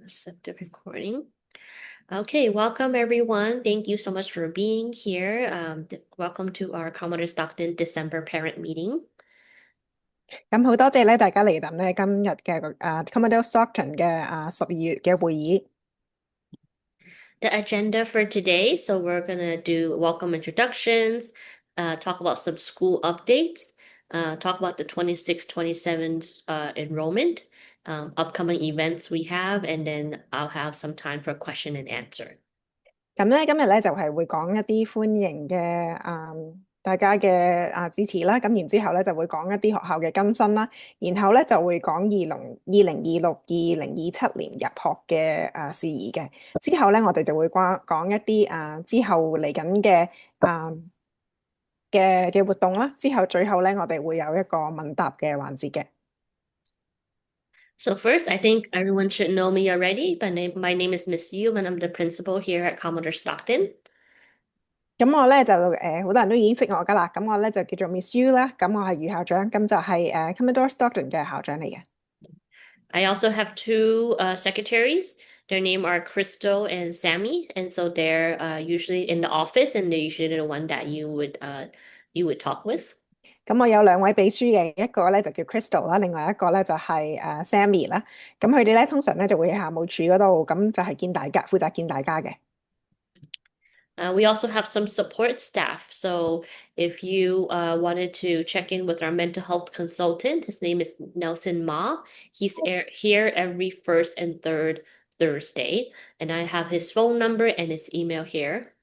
Set the recording. Okay, welcome everyone. Thank you so much for being here. Welcome to our Commodore Stockton December parent meeting. 咁好多謝咧，大家嚟臨咧今日嘅Commodore Stockton 嘅12月嘅會議。The agenda for today, so we're gonna do welcome introductions, talk about some school updates, talk about the 26-27 enrollment, upcoming events we have, and then I'll have some time for question and answer. 咁咧今日咧就係會講一啲歡迎嘅大家嘅支持啦。咁然之後咧就會講一啲學校嘅更新啦。然後咧就會講2026-2027年入學嘅事宜嘅。之後咧我哋就會講一啲之後嚟緊嘅活動啦。之後最後咧我哋會有一個問答嘅環節嘅。So first, I think everyone should know me already, but my name is Miss Yu, and I'm the principal here at Commodore Stockton. 咁我咧就好多人都已經識我噶啦，咁我咧就叫做 Miss U 啦，咁我係余校長，咁就係Commodore Stockton 嘅校長嚟嘅。I also have two secretaries. Their name are Crystal and Sammy, and so they're usually in the office, and they're usually the one that you would talk with. 咁我有兩位秘書嘅，一個咧就叫 Crystal 啦，另外一個咧就係Sammy 啦。咁佢哋咧通常咧就會喺校務處嗰度，咁就係見大家，負責見大家嘅。We also have some support staff. So if you wanted to check in with our mental health consultant, his name is Nelson Ma. He's here every first and third Thursday, and I have his phone number and his email here.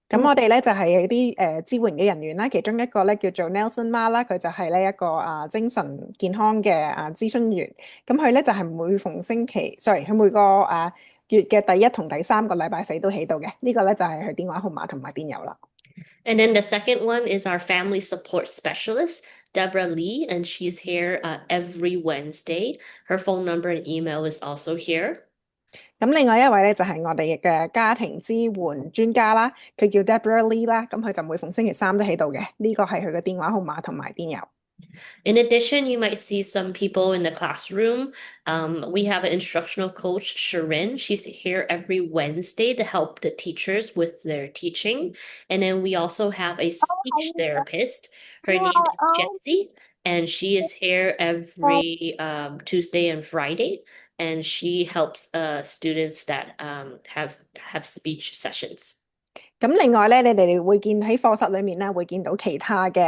咁我哋咧就係啲支援嘅人員啦，其中一個咧叫做 Nelson Ma 啦，佢就係呢一個精神健康嘅諮詢員。咁佢咧就係每逢星期，sorry，佢每個月嘅第一同第三個禮拜四都喺度嘅。呢個咧就係佢電話號碼同埋電郵啦。And then the second one is our family support specialist, Deborah Lee, and she's here every Wednesday. Her phone number and email is also here. 咁另外一位咧就係我哋嘅家庭支援專家啦，佢叫 Deborah Lee 啦，咁佢就每逢星期三都喺度嘅。呢個係佢嘅電話號碼同埋電郵。In addition, you might see some people in the classroom. We have an instructional coach, Sharin. She's here every Wednesday to help the teachers with their teaching. And then we also have a speech therapist. Her name is Jessie, and she is here every Tuesday and Friday. And she helps students that have speech sessions. 咁另外咧，你哋會見喺課室裏面咧，會見到其他嘅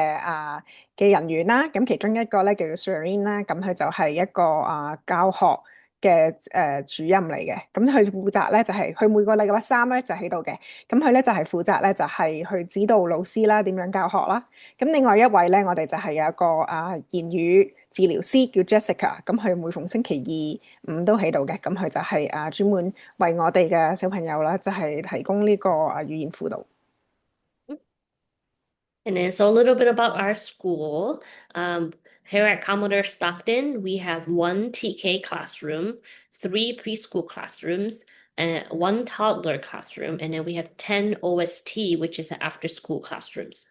人員啦。咁其中一個咧叫做 Serene 啦，咁佢就係一個教學嘅主任嚟嘅。咁佢負責咧就係佢每個禮拜三咧就喺度嘅。咁佢咧就係負責咧就係去指導老師啦，點樣教學啦。咁另外一位咧，我哋就係有一個言語治療師叫 Jessica，咁佢每逢星期二、五都喺度嘅，咁佢就係專門為我哋嘅小朋友啦，就係提供呢個語言輔導。And then, so a little bit about our school. Here at Commodore Stockton, we have one TK classroom, three preschool classrooms, and one toddler classroom, and then we have 10 OST, which is the after school classrooms.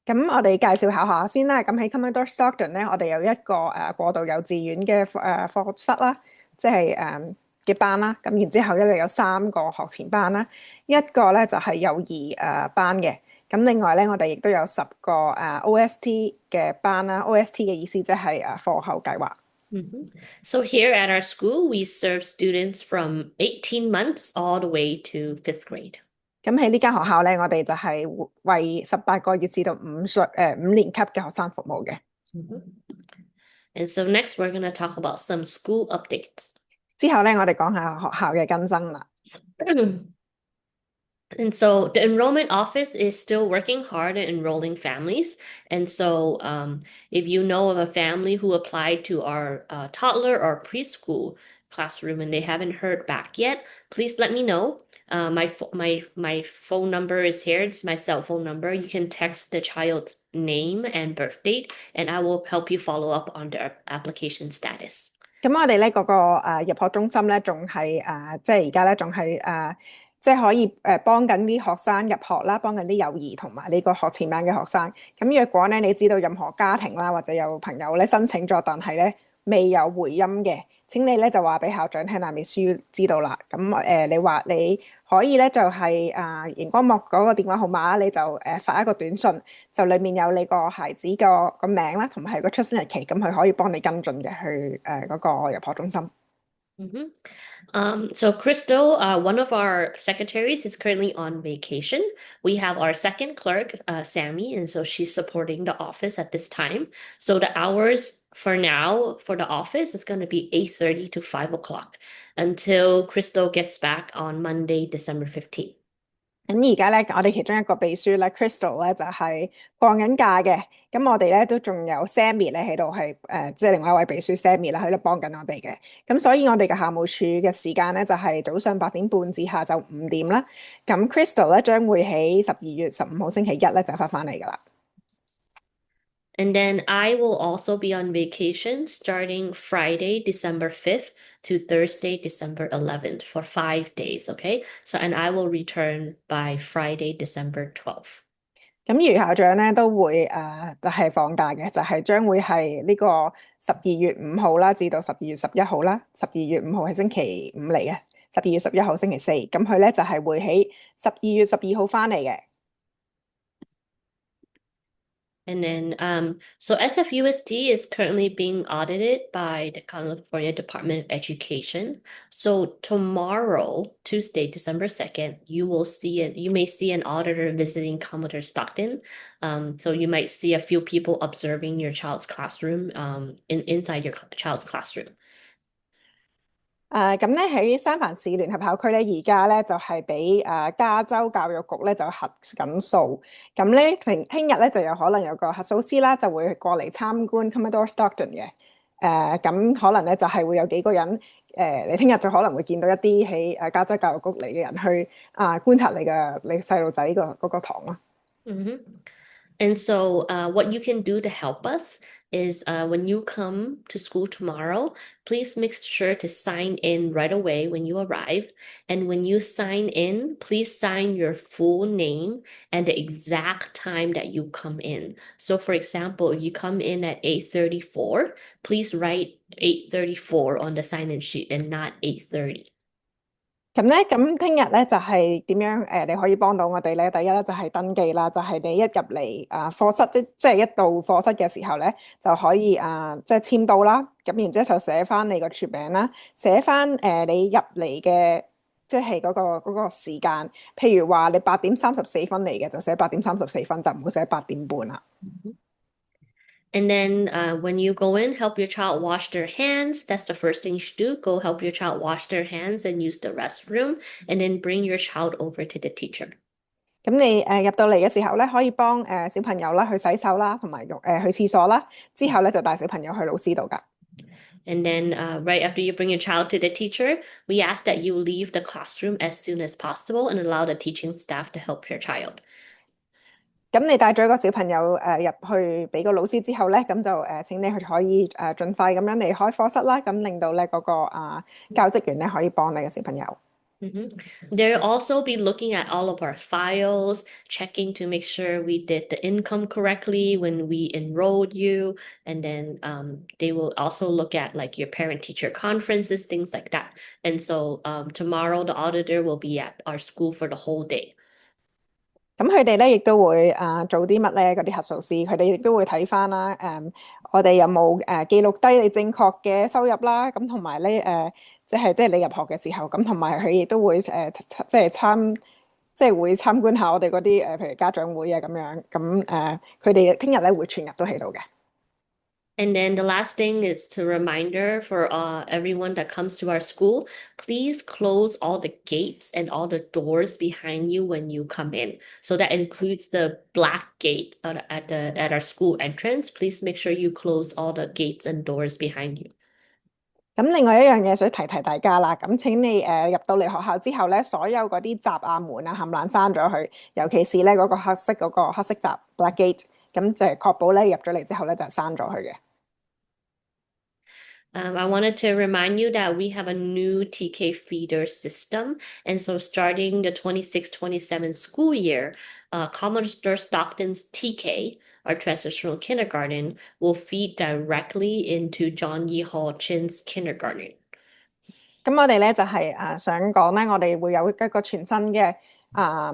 咁我哋介紹下先啦。咁喺 Commodore Stockton 咧，我哋有一個過渡幼稚園嘅課室啦，即係嘅班啦。咁然之後咧，有三個學前班啦，一個咧就係幼兒班嘅。咁另外咧，我哋亦都有10個OST 嘅班啦。OST 嘅意思即係課後計劃。So here at our school, we serve students from 18 months all the way to 5th grade. 咁喺呢間學校咧，我哋就係為18個月至到5年級嘅學生服務嘅。And so next, we're going to talk about some school updates. 之後咧，我哋講下學校嘅更新啦。And so the enrollment office is still working hard at enrolling families. And so if you know of a family who applied to our toddler or preschool classroom and they haven't heard back yet, please let me know. My phone number is here. It's my cell phone number. You can text the child's name and birth date, and I will help you follow up on their application status. 咁我哋咧嗰個入學中心咧，仲係即係而家咧仲係即係可以幫緊啲學生入學啦，幫緊啲幼兒同埋呢個學前班嘅學生。咁若果咧你知道任何家庭啦或者有朋友咧申請咗，但係咧未有回音嘅，請你咧就話俾校長聽啦，秘書知道啦。咁你話你可以咧就係熒光幕嗰個電話號碼，你就發一個短信，就裡面有你個孩子個名啦，同埋係個出生日期，咁佢可以幫你跟進嘅去嗰個入學中心。Mm-hmm. So Crystal, one of our secretaries is currently on vacation. We have our second clerk, Sammy, and so she's supporting the office at this time. So the hours for now for the office is going to be 8:30 to 5 o'clock until Crystal gets back on Monday, December 15th. 咁而家咧，我哋其中一個秘書咧，Crystal 咧就係放緊假嘅。咁我哋咧都仲有 Sammy 咧喺度係即係另外一位秘書 Sammy 啦，喺度幫緊我哋嘅。咁所以我哋嘅校務處嘅時間咧就係早上8點半至下晝5點啦。咁 Crystal 咧將會喺12月15號星期一咧就翻嚟噶啦。And then I will also be on vacation starting Friday, December 5th to Thursday, December 11th for 5 days. Okay. So, and I will return by Friday, December 12th. 咁余校長咧都會就係放假嘅，就係將會係呢個12月5號啦，至到12月11號啦。12月5號係星期五嚟嘅，12月11號星期四。咁佢咧就係會喺12月12號翻嚟嘅。And then, so SFUSD is currently being audited by the California Department of Education. So tomorrow, Tuesday, December 2nd, you may see an auditor visiting Commodore Stockton. So you might see a few people observing your child's classroom, inside your child's classroom. 咁咧喺三藩市聯合校區咧，而家咧就係俾加州教育局咧就核緊數。咁咧聽日咧就有可能有個核數師啦，就會過嚟參觀 Commodore Stockton 嘅。咁可能咧就係會有幾個人你聽日就可能會見到一啲喺加州教育局嚟嘅人去觀察你細路仔嗰個堂咯。Mm-hmm. And so, what you can do to help us is when you come to school tomorrow, please make sure to sign in right away when you arrive. And when you sign in, please sign your full name and the exact time that you come in. So, for example, if you come in at 8:34, please write 8:34 on the sign-in sheet and not 8:30. 咁聽日咧就係點樣？你可以幫到我哋咧。第一咧就係登記啦，就係你一入嚟課室，即係一到課室嘅時候咧，就可以即係簽到啦。咁然之後就寫翻你個署名啦，寫翻你入嚟嘅即係嗰個時間。譬如話你8點34分嚟嘅，就寫8點34分，就唔好寫8點半啦。And then when you go in, help your child wash their hands. That's the first thing you should do. Go help your child wash their hands and use the restroom, and then bring your child over to the teacher. 咁你入到嚟嘅時候咧，可以幫小朋友啦去洗手啦，同埋去廁所啦。之後咧就帶小朋友去老師度㗎。And then right after you bring your child to the teacher, we ask that you leave the classroom as soon as possible and allow the teaching staff to help your child. 咁你帶咗個小朋友入去俾個老師之後咧，咁就請你去可以盡快咁樣離開課室啦，咁令到咧嗰個教職員咧可以幫你嘅小朋友。Mm-hmm. They'll also be looking at all of our files, checking to make sure we did the income correctly when we enrolled you. And then they will also look at like your parent-teacher conferences, things like that. And so tomorrow, the auditor will be at our school for the whole day. 咁佢哋咧亦都會做啲乜咧？嗰啲核數師，佢哋亦都會睇翻啦。我哋有冇記錄低你正確嘅收入啦？咁同埋咧即係你入學嘅時候，咁同埋佢亦都會會參觀下我哋嗰啲譬如家長會啊咁樣。咁佢哋聽日咧會全日都喺度嘅。And then the last thing is to reminder for everyone that comes to our school, please close all the gates and all the doors behind you when you come in. So that includes the black gate at our school entrance. Please make sure you close all the gates and doors behind you. 咁另外一樣嘢想提大家啦，咁請你入到嚟學校之後咧，所有嗰啲閘啊門啊冚唪唥閂咗佢，尤其是咧嗰個黑色閘 black gate，咁就係確保咧入咗嚟之後咧就係閂咗佢嘅。I wanted to remind you that we have a new TK feeder system. And so starting the 26-27 school year, Commodore Stockton's TK, our transitional kindergarten, will feed directly into John Yee Hall Chin's kindergarten. 咁我哋咧就係想講咧，我哋會有一個全新嘅啊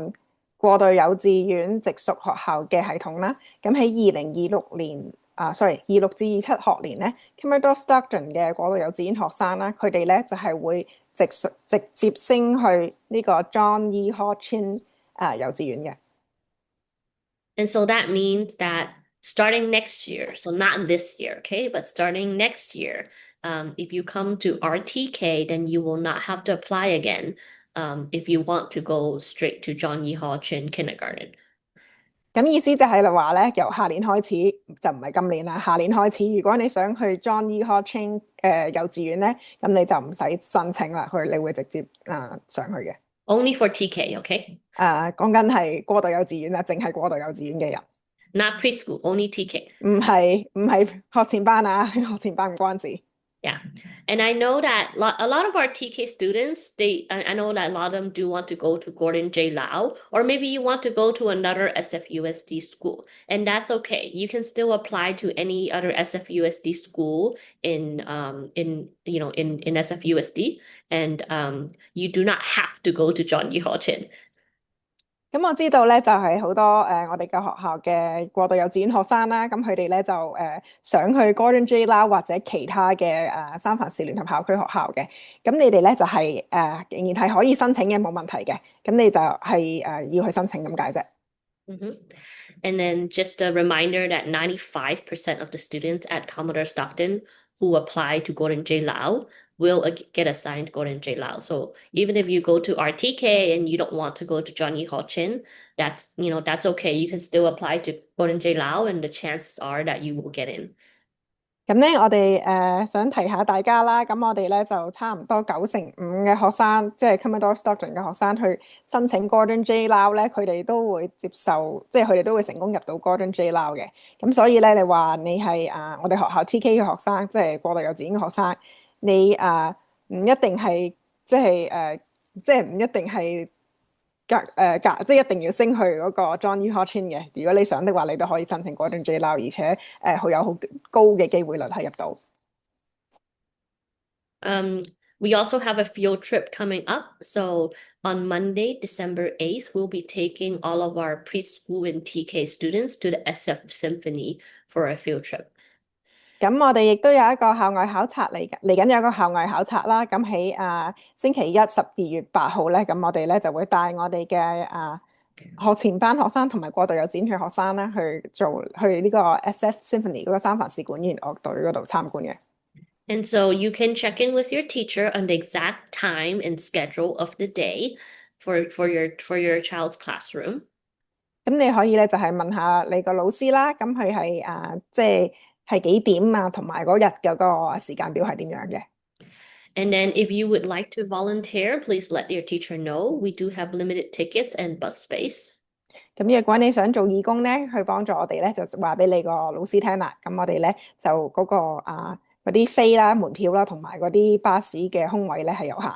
過渡幼稚園直屬學校嘅系統啦。咁喺2026年26至27學年咧，Camberwell Stockton 嘅過渡幼稚園學生啦，佢哋咧就係會直接升去呢個 John E. Hodgkin 幼稚園嘅。And so that means that starting next year, so not this year, okay, but starting next year, if you come to RTK, then you will not have to apply again if you want to go straight to John Yi Hall Chin Kindergarten. 咁意思就係話咧，由下年開始就唔係今年啦。下年開始，如果你想去 John E. Hodgkin 幼稚園咧，咁你就唔使申請啦，你會直接上去嘅。Only for TK, okay? 講緊係過渡幼稚園啦，淨係過渡幼稚園嘅人，Not preschool, only TK. 唔係學前班啊，學前班唔關事。Yeah. And I know that a lot of our TK students, I know that a lot of them do want to go to Gordon J. Lau, or maybe you want to go to another SFUSD school, and that's okay. You can still apply to any other SFUSD school in SFUSD, and you do not have to go to John Yi Hall Chin. 咁我知道咧，就係好多我哋嘅學校嘅過渡幼稚園學生啦，咁佢哋咧就想去 Gordon J. Lau 或者其他嘅三藩市聯合校區學校嘅，咁你哋咧就係仍然係可以申請嘅，冇問題嘅，咁你就係要去申請咁解啫。And then just a reminder that 95% of the students at Commodore Stockton who apply to Gordon J. Lau will get assigned Gordon J. Lau. So even if you go to RTK and you don't want to go to Johnny Ho Chin, that's okay. You can still apply to Gordon J. Lau, and the chances are that you will get in. 咁咧，我哋想提下大家啦。咁我哋咧就差唔多95%嘅學生，即係 Commodore Stockton 嘅學生去申請 Gordon J. Lau 咧，佢哋都會接受，即係佢哋都會成功入到 Gordon J. Lau 嘅。咁所以咧，你話你係我哋學校 TK 嘅學生，即係過渡幼稚園嘅學生，你唔一定係即係唔一定係即係一定要升去嗰個 John E. Hodgkin 嘅。如果你想的話，你都可以申請 Gordon J. Lau，而且佢有好高嘅機會率係入到。We also have a field trip coming up. So on Monday, December 8th, we'll be taking all of our preschool and TK students to the SF Symphony for a field trip. 咁我哋亦都有一個校外考察嚟緊有一個校外考察啦。咁喺星期一12月8號咧，咁我哋咧就會帶我哋嘅學前班學生同埋過渡幼稚園嘅學生咧去呢個 SF Symphony 嗰個三藩市管弦樂隊嗰度參觀嘅。And so you can check in with your teacher on the exact time and schedule of the day for your child's classroom. 咁你可以咧就係問下你個老師啦，咁佢係即係幾點啊，同埋嗰日嗰個時間表係點樣嘅。And then if you would like to volunteer, please let your teacher know. We do have limited tickets and bus space. 咁如果你想做義工咧，去幫助我哋咧，就話俾你個老師聽啦。咁我哋咧就嗰啲飛啦、門票啦，同埋嗰啲巴士嘅空位咧係有限。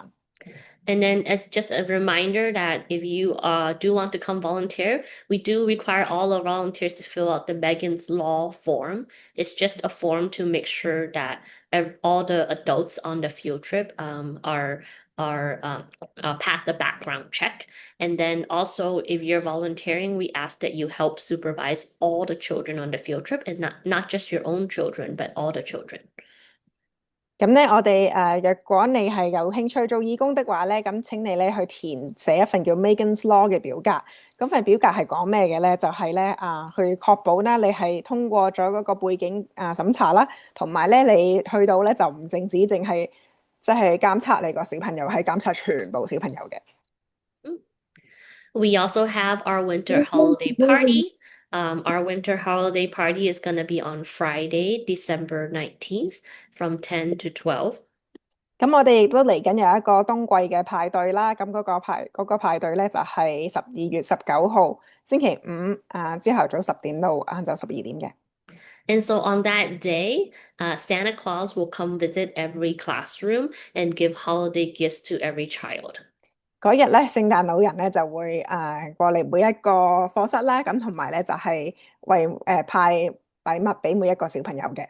And then as just a reminder that if you do want to come volunteer, we do require all the volunteers to fill out the Megan's Law form. It's just a form to make sure that all the adults on the field trip pass the background check. And then also, if you're volunteering, we ask that you help supervise all the children on the field trip, and not just your own children, but all the children. 咁咧，我哋若果你係有興趣做義工的話咧，咁請你咧去寫一份叫 Megan's Law 嘅表格。咁份表格係講咩嘅咧？就係咧去確保咧你係通過咗嗰個背景審查啦，同埋咧你去到咧就唔淨係即係監測你個小朋友，係監測全部小朋友嘅。We also have our winter holiday party. Our winter holiday party is going to be on Friday, December 19th from 10 to 12. 咁我哋亦都嚟緊有一個冬季嘅派對啦。咁嗰個派對咧就係12月19號星期五朝頭早10點到晏晝12點嘅。And so on that day, Santa Claus will come visit every classroom and give holiday gifts to every child. 嗰日咧，聖誕老人咧就會過嚟每一個課室啦，咁同埋咧就係為派禮物俾每一個小朋友嘅。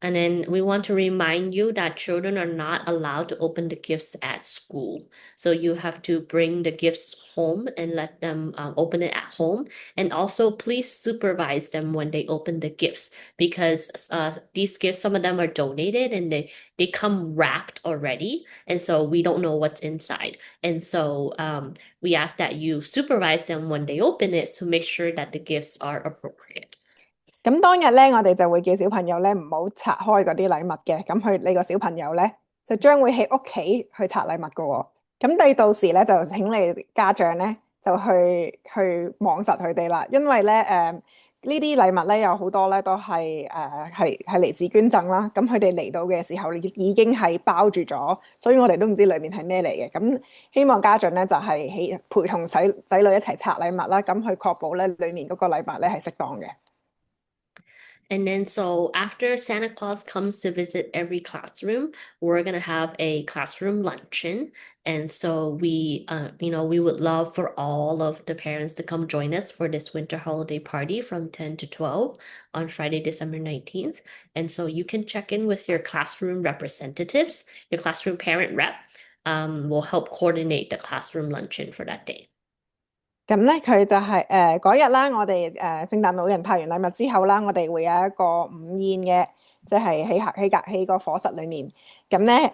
And then we want to remind you that children are not allowed to open the gifts at school. So you have to bring the gifts home and let them open it at home. And also, please supervise them when they open the gifts because these gifts, some of them are donated and they come wrapped already. And so we don't know what's inside. And so we ask that you supervise them when they open it to make sure that the gifts are appropriate. 咁當日咧，我哋就會叫小朋友咧唔好拆開嗰啲禮物嘅，咁你個小朋友咧就將會喺屋企去拆禮物噶喎。咁你到時咧就請你家長咧就去望實佢哋啦，因為咧呢啲禮物咧有好多咧都係嚟自捐贈啦。咁佢哋嚟到嘅時候已經係包住咗，所以我哋都唔知裡面係咩嚟嘅。咁希望家長咧就係陪同仔女一齊拆禮物啦，咁去確保咧裡面嗰個禮物咧係適當嘅。And then, so after Santa Claus comes to visit every classroom, we're gonna have a classroom luncheon. And so we would love for all of the parents to come join us for this winter holiday party from 10 to 12 on Friday, December 19th. And so you can check in with your classroom representatives. Your classroom parent rep will help coordinate the classroom luncheon for that day. 咁咧，佢就係嗰日啦，我哋聖誕老人派完禮物之後啦，我哋會有一個午宴嘅，即係喺個課室裏面。咁咧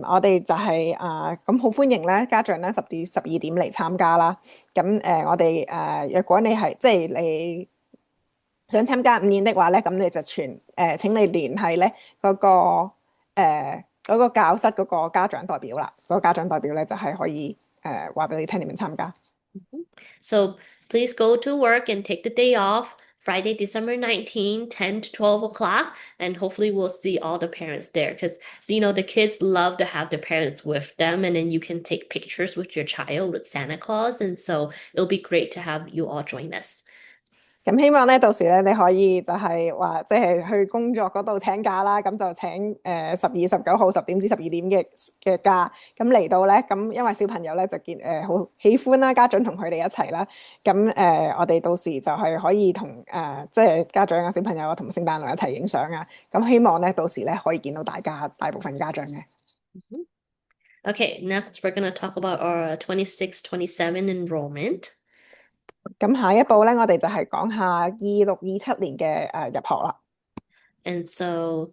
我哋就係咁好歡迎咧家長咧10至12點嚟參加啦。咁我哋若果你係即係你想參加午宴的話咧，咁你就請你聯繫咧嗰個教室嗰個家長代表啦。嗰個家長代表咧就係可以話俾你聽點樣參加。So please go to work and take the day off Friday, December 19, 10 to 12 o'clock, and hopefully we'll see all the parents there because the kids love to have the parents with them, and then you can take pictures with your child with Santa Claus, and so it'll be great to have you all join us. 咁希望咧，到時咧你可以就係話，即係去工作嗰度請假啦，咁就請12、19號10點至12點嘅假，咁嚟到咧，咁因為小朋友咧就好喜歡啦，家長同佢哋一齊啦，咁我哋到時就係可以同即係家長啊、小朋友啊同聖誕老人一齊影相啊，咁希望咧到時咧可以見到大部分家長嘅。Okay, next we're going to talk about our 26-27 enrollment. 咁下一步咧，我哋就係講下26-27年嘅入學啦。And so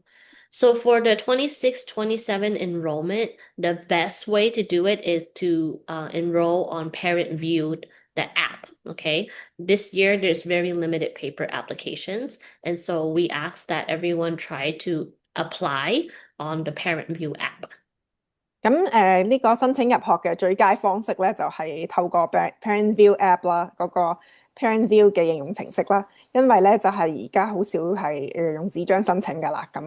for the 26-27 enrollment, the best way to do it is to enroll on Parent View, the app. Okay. This year, there's very limited paper applications. And so we ask that everyone try to apply on the Parent View app. 咁呢個申請入學嘅最佳方式咧，就係透過 Parent View App 啦，嗰個 Parent View 嘅應用程式啦。因為咧就係而家好少係用紙張申請㗎啦。咁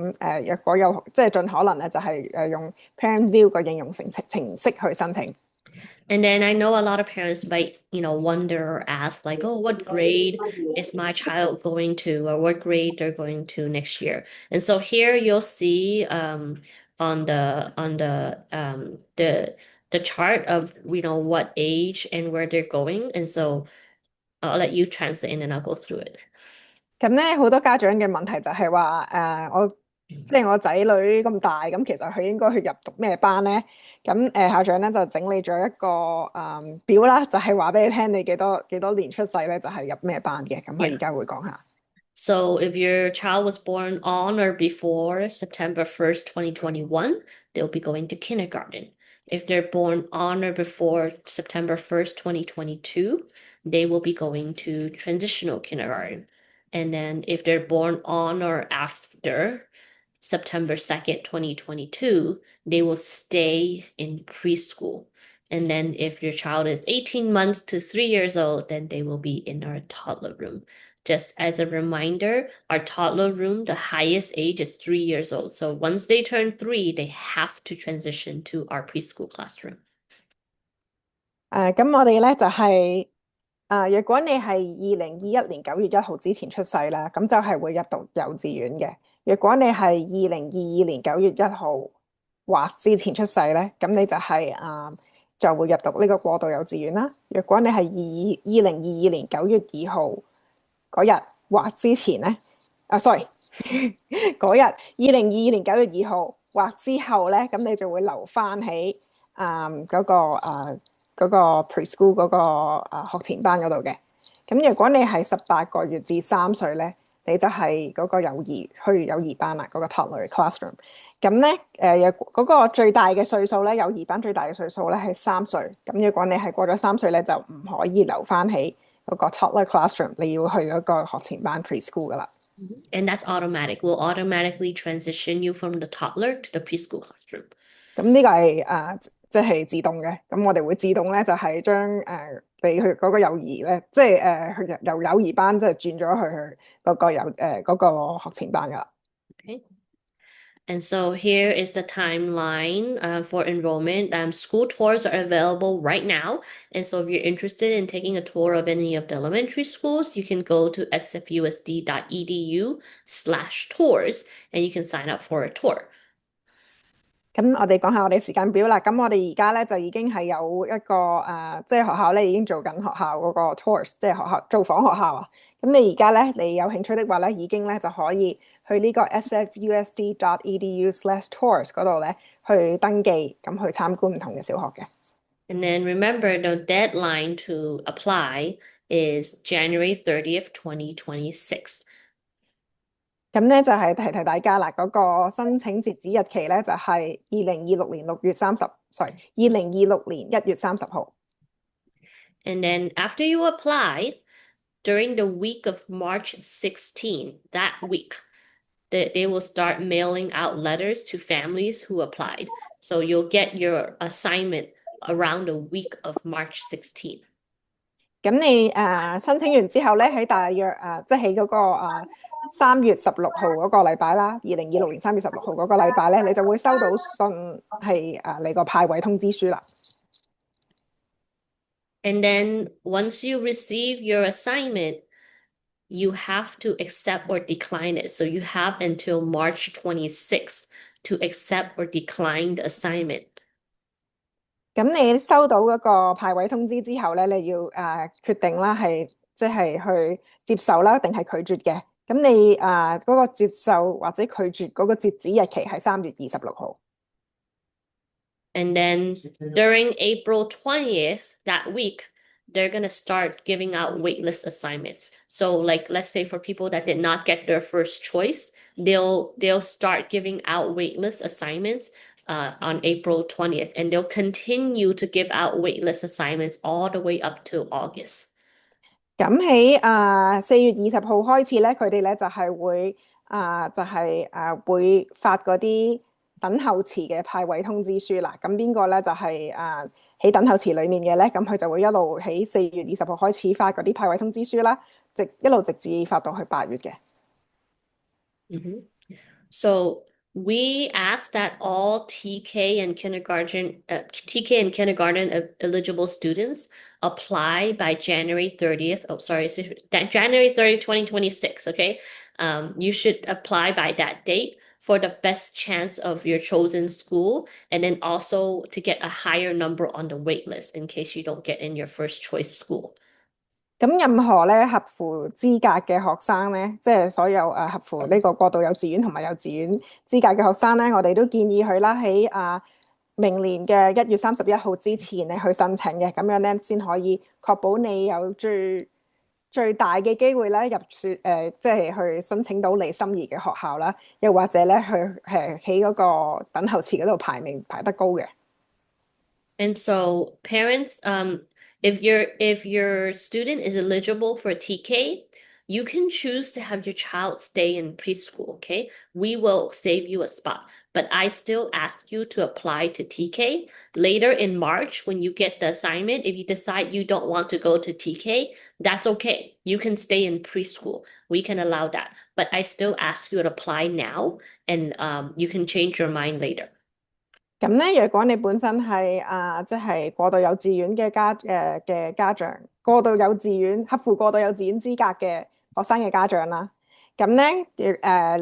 若果有即係盡可能咧，就係用 Parent View 個應用程式去申請。And then I know a lot of parents might, wonder or ask like, oh, what grade is my child going to, or what grade they're going to next year. And so here you'll see on the chart of what age and where they're going. And so I'll let you translate and then I'll go through it. 咁咧好多家長嘅問題就係話即係我仔女咁大，咁其實佢應該去入讀咩班咧？咁校長咧就整理咗一個表啦，就係話俾你聽你幾多年出世咧，就係入咩班嘅。咁佢而家會講下。So if your child was born on or before September 1st, 2021, they'll be going to kindergarten. If they're born on or before September 1st, 2022, they will be going to transitional kindergarten. And then if they're born on or after September 2nd, 2022, they will stay in preschool. And then if your child is 18 months to 3 years old, then they will be in our toddler room. Just as a reminder, our toddler room, the highest age is 3 years old. So once they turn 3, they have to transition to our preschool classroom. 咁我哋咧就係若果你係2021年9月1號之前出世啦，咁就係會入讀幼稚園嘅。若果你係2022年9月1號或之前出世咧，咁你就會入讀呢個過渡幼稚園啦。若果你係2022年9月2號嗰日或之前咧，sorry 嗰日2022年9月2號或之後咧，咁你就會留翻喺嗰個 preschool 嗰個學前班嗰度嘅。咁如果你係18個月至3歲咧，你就係嗰個去幼兒班啦，嗰個 toddler classroom。咁咧嗰個最大嘅歲數咧，幼兒班最大嘅歲數咧係3歲。咁如果你係過咗3歲咧，就唔可以留翻喺嗰個 toddler classroom，你要去嗰個學前班 preschool 噶啦。And that's automatic. We'll automatically transition you from the toddler to the preschool classroom. 咁呢個係即係自動嘅。咁我哋會自動咧就係將你去嗰個幼兒咧，即係由幼兒班即係轉咗去嗰個嗰個學前班噶啦。Okay. And so here is the timeline for enrollment. School tours are available right now. And so if you're interested in taking a tour of any of the elementary schools, you can go to sfusd.edu/tours and you can sign up for a tour. 咁我哋講下我哋時間表啦。咁我哋而家咧就已經係有一個即係學校咧已經做緊學校嗰個 tours，即係學校造訪學校啊。咁你而家咧你有興趣的話咧，已經咧就可以去呢個 sfusd.edu/tours 嗰度咧去登記，咁去參觀唔同嘅小學嘅。And then remember, the deadline to apply is January 30th, 2026. 咁咧就係提大家啦，嗰個申請截止日期咧就係2026年1月30號。And then after you apply, during the week of March 16, that week, they will start mailing out letters to families who applied. So you'll get your assignment around the week of March 16. 咁你申請完之後咧，喺大約即係喺嗰個3月16號嗰個禮拜啦，2026年3月16號嗰個禮拜咧，你就會收到信係你個派位通知書啦。And then once you receive your assignment, you have to accept or decline it. So you have until March 26th to accept or decline the assignment. 咁你收到嗰個派位通知之後咧，你要決定啦，係即係去接受啦，定係拒絕嘅。咁你嗰個接受或者拒絕嗰個截止日期係3月26號。And then during April 20th, that week, they're going to start giving out waitlist assignments. So like, let's say for people that did not get their first choice, they'll start giving out waitlist assignments on April 20th, and they'll continue to give out waitlist assignments all the way up to August. 咁喺4月20號開始咧，佢哋咧就係會會發嗰啲等候池嘅派位通知書啦。咁邊個咧就係喺等候池裡面嘅咧，咁佢就會一路喺4月20號開始發嗰啲派位通知書啦，一路直至發到去8月嘅。So we ask that all TK and kindergarten eligible students apply by January 30th. Oh, sorry, January 30th, 2026. Okay. You should apply by that date for the best chance of your chosen school, and then also to get a higher number on the wait list in case you don't get in your first choice school. 咁任何咧合乎資格嘅學生咧，即係所有合乎呢個過渡幼稚園同埋幼稚園資格嘅學生咧，我哋都建議佢啦喺明年嘅1月31號之前咧去申請嘅，咁樣咧先可以確保你有最大嘅機會咧即係去申請到你心儀嘅學校啦，又或者咧去喺嗰個等候池嗰度排名排得高嘅。And so parents, if your student is eligible for TK, you can choose to have your child stay in preschool, okay? We will save you a spot, but I still ask you to apply to TK. Later in March, when you get the assignment, if you decide you don't want to go to TK, that's okay. You can stay in preschool. We can allow that. But I still ask you to apply now, and you can change your mind later. 咁咧，如果你本身係即係過渡幼稚園嘅家長，過渡幼稚園合乎過渡幼稚園資格嘅學生嘅家長啦，咁咧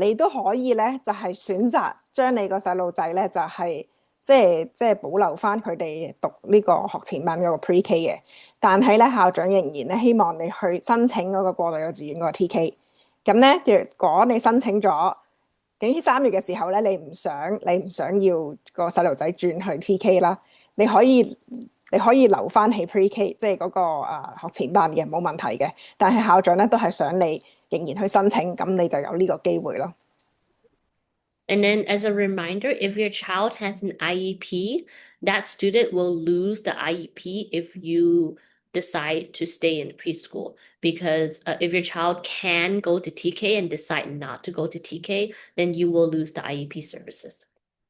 你都可以咧就係選擇將你個細路仔咧就係即係保留翻佢哋讀呢個學前班嗰個 Pre-K 嘅，但係咧校長仍然咧希望你去申請嗰個過渡幼稚園嗰個 TK。咁咧，如果你申請咗，喺3月嘅時候咧，你唔想要個細路仔轉去 TK 啦，你可以留翻喺 Pre-K，即係嗰個學前班嘅，冇問題嘅。但係校長咧都係想你仍然去申請，咁你就有呢個機會咯。And then, as a reminder, if your child has an IEP, that student will lose the IEP if you decide to stay in preschool. Because if your child can go to TK and decide not to go to TK, then you will lose the IEP services.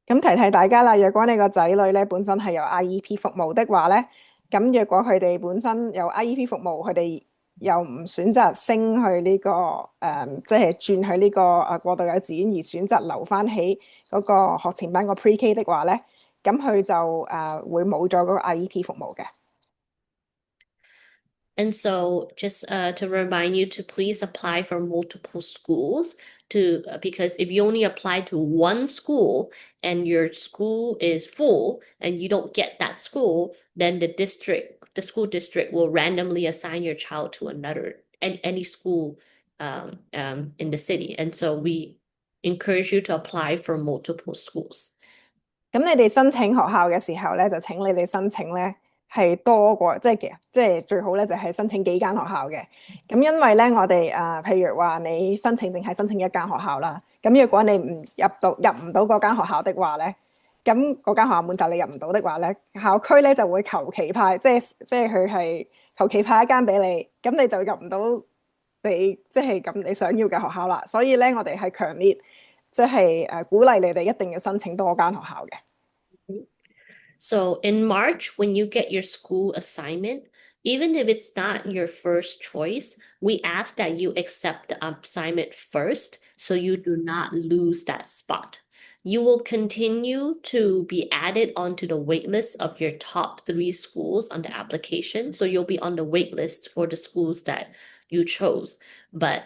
咁提提大家啦，若果你個仔女咧本身係有 IEP 服務的話咧，咁若果佢哋本身有 IEP 服務，佢哋又唔選擇升去呢個即係轉去呢個過渡幼稚園，而選擇留翻喺嗰個學前班個 Pre-K 的話咧，咁佢就會冇咗嗰個 IEP 服務嘅。And so, just to remind you to please apply for multiple schools because if you only apply to one school and your school is full and you don't get that school, then the school district will randomly assign your child to any school in the city. And so we encourage you to apply for multiple schools. 咁你哋申請學校嘅時候咧，就請你哋申請咧係多過，即係最好咧就係申請幾間學校嘅。咁因為咧我哋譬如話你申請淨係申請一間學校啦，咁如果你唔入唔到嗰間學校的話咧，咁嗰間學校滿就你入唔到的話咧，校區咧就會求其派，即係佢係求其派一間俾你，咁你就入唔到你想要嘅學校啦。所以咧我哋係強烈鼓勵你哋一定要申請多間學校嘅。So in March, when you get your school assignment, even if it's not your first choice, we ask that you accept the assignment first so you do not lose that spot. You will continue to be added onto the wait list of your top 3 schools on the application. So you'll be on the wait list for the schools that you chose. But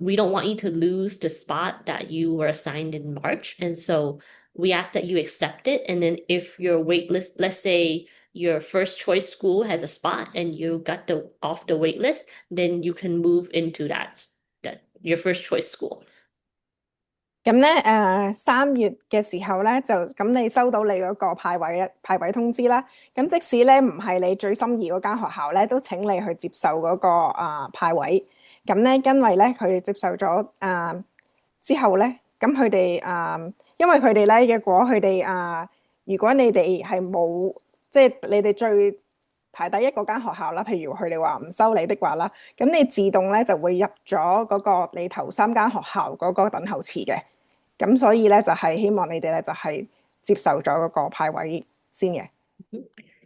we don't want you to lose the spot that you were assigned in March. And so we ask that you accept it. And then if your wait list, let's say your first choice school has a spot and you got off the wait list, then you can move into that your first choice school. 咁咧3月嘅時候咧，就咁你收到你嗰個派位通知啦。咁即使咧唔係你最心儀嗰間學校咧，都請你去接受嗰個派位。咁咧因為咧佢哋接受咗之後咧，咁佢哋因為佢哋咧，如果你哋係冇即係你哋最排第一嗰間學校啦，譬如佢哋話唔收你的話啦，咁你自動咧就會入咗嗰個你頭3間學校嗰個等候池嘅。咁所以咧就係希望你哋咧就係接受咗嗰個派位先嘅。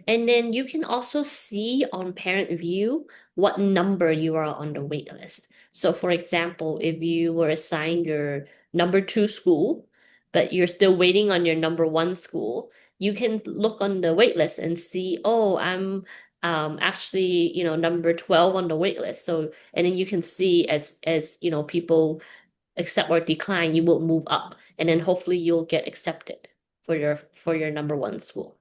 And then you can also see on Parent View what number you are on the wait list. So for example, if you were assigned your number 2 school, but you're still waiting on your number 1 school, you can look on the wait list and see, oh, I'm actually, number 12 on the wait list. So, and then you can see as people accept or decline, you will move up, and then hopefully you'll get accepted for your number 1 school.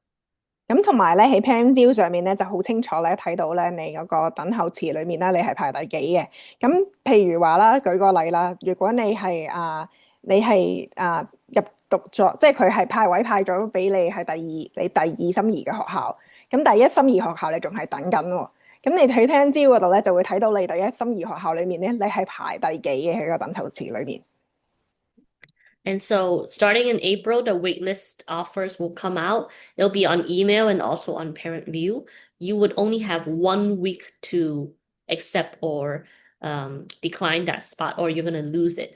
咁同埋咧喺 Plan View 上面咧就好清楚咧睇到咧你嗰個等候池裏面咧你係排第幾嘅。咁譬如話啦，舉個例啦，如果你係入讀咗，即係佢係派位派咗俾你係你第二心儀嘅學校，咁第一心儀學校你仲係等緊喎。咁你喺 Plan View 嗰度咧就會睇到你第一心儀學校裏面咧你係排第幾嘅喺個等候池裏面。And so starting in April, the waitlist offers will come out. It'll be on email and also on Parent View. You would only have 1 week to accept or decline that spot, or you're going to lose it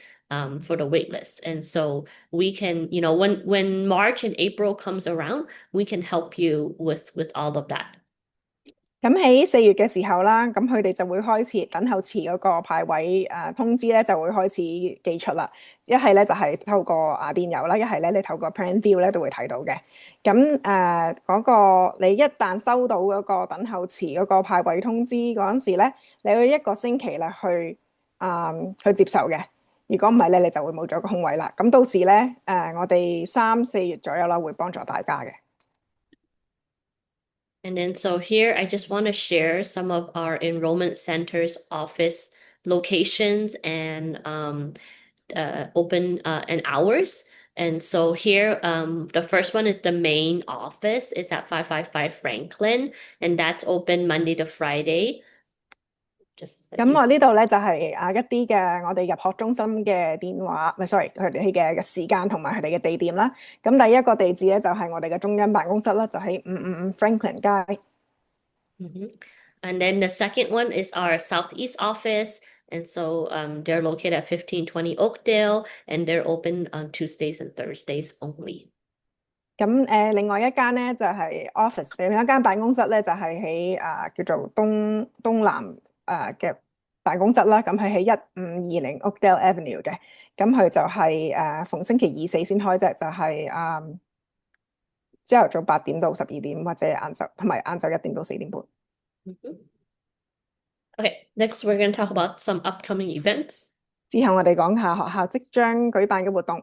for the waitlist. And so we can, when March and April comes around, we can help you with all of that. 咁喺4月嘅時候啦，咁佢哋就會開始等候池嗰個派位通知咧，就會開始寄出啦。一係咧就係透過電郵啦，一係咧你透過 Plan View 咧都會睇到嘅。咁嗰個你一旦收到嗰個等候池嗰個派位通知嗰陣時咧，你要1個星期咧去接受嘅。如果唔係咧，你就會冇咗個空位啦。咁到時咧我哋3、4月左右啦，會幫助大家嘅。And then so here, I just want to share some of our enrollment center's office locations and open and hours. And so here, the first one is the main office. It's at 555 Franklin, and that's open Monday to Friday. Just let 咁 you. 我呢度咧就係一啲嘅我哋入學中心嘅電話，唔係，sorry，佢哋嘅時間同埋佢哋嘅地點啦。咁第一個地址咧就係我哋嘅中央辦公室啦，就喺555 Franklin 街。Mhm. And then the second one is our Southeast office. And so they're located at 1520 Oakdale, and they're open on Tuesdays and Thursdays only. 咁另外一間咧就係 office，另一間辦公室咧就係喺叫做東南嘅辦公室啦。咁係喺1520 Oakdale Avenue 嘅。咁佢就係逢星期二四先開啫，就係朝頭早8點到12點，或者晏晝同埋晏晝1點到4點半。Mhm. Okay, next we're going to talk about some upcoming events. 之後我哋講下學校即將舉辦嘅活動。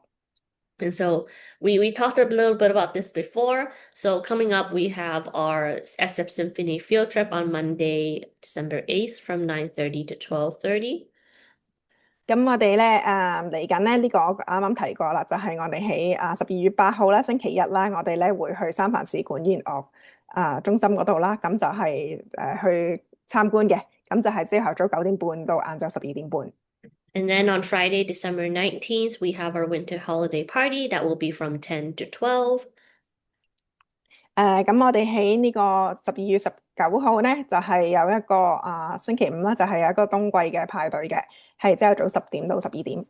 And so we talked a little bit about this before. So coming up, we have our SF Symphony field trip on Monday, December 8th from 9:30 to 12:30. 咁我哋咧嚟緊咧呢個我啱啱提過啦，就係我哋喺12月8號啦，星期日啦，我哋咧會去三藩市管弦樂中心嗰度啦，咁就係去參觀嘅，咁就係朝頭早9點半到晏晝12點半。And then on Friday, December 19th, we have our winter holiday party that will be from 10 to 12. 咁我哋喺呢個12月19號咧，就係有一個星期五啦，就係有一個冬季嘅派對嘅，係朝頭早10點到12點。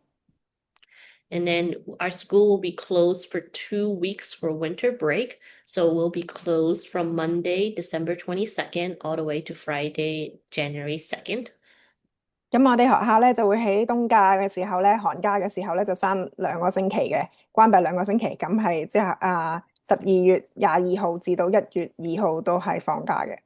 And then our school will be closed for 2 weeks for winter break. So we'll be closed from Monday, December 22nd, all the way to Friday, January 2nd. 咁我哋學校咧就會喺冬假嘅時候咧，寒假嘅時候咧就閂2個星期嘅，關閉2個星期。咁係即係12月22號至到1月2號都係放假嘅。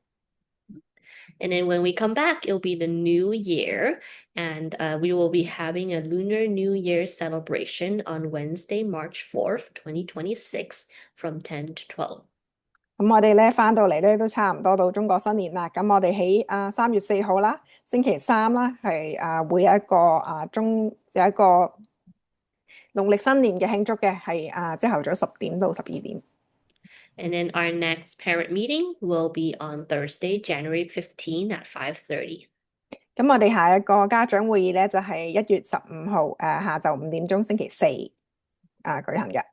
And then when we come back, it'll be the new year, and we will be having a Lunar New Year celebration on Wednesday, March 4th, 2026, from 10 to 12. 咁我哋咧翻到嚟咧都差唔多到中國新年啦。咁我哋喺3月4號啦，星期三啦，係會有一個有一個農曆新年嘅慶祝嘅，係朝頭早10點到12點。And then our next parent meeting will be on Thursday, January 15 at 5:30. 咁我哋下一個家長會議咧就係1月15號下晝5點鐘，星期四舉行嘅。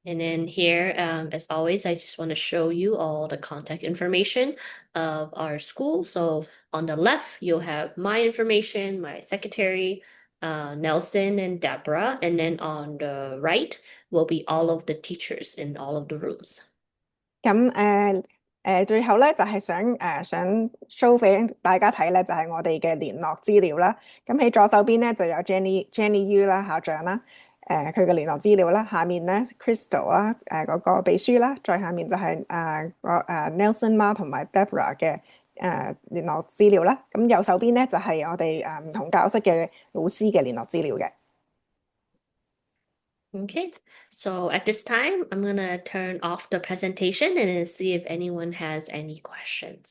And then here, as always, I just want to show you all the contact information of our school. So on the left, you'll have my information, my secretary, Nelson and Deborah. And then on the right will be all of the teachers in all of the rooms. 咁最後咧就係想 show 俾大家睇咧，就係我哋嘅聯絡資料啦。咁喺左手邊咧就有 Jenny Yu 啦，校長啦，佢嘅聯絡資料啦。下面咧 Crystal 啦，嗰個秘書啦。再下面就係Nelson 媽同埋 Deborah 嘅聯絡資料啦。咁右手邊咧就係我哋唔同教室嘅老師嘅聯絡資料嘅。Okay, so at this time, I'm gonna turn off the presentation and then see if anyone has any questions.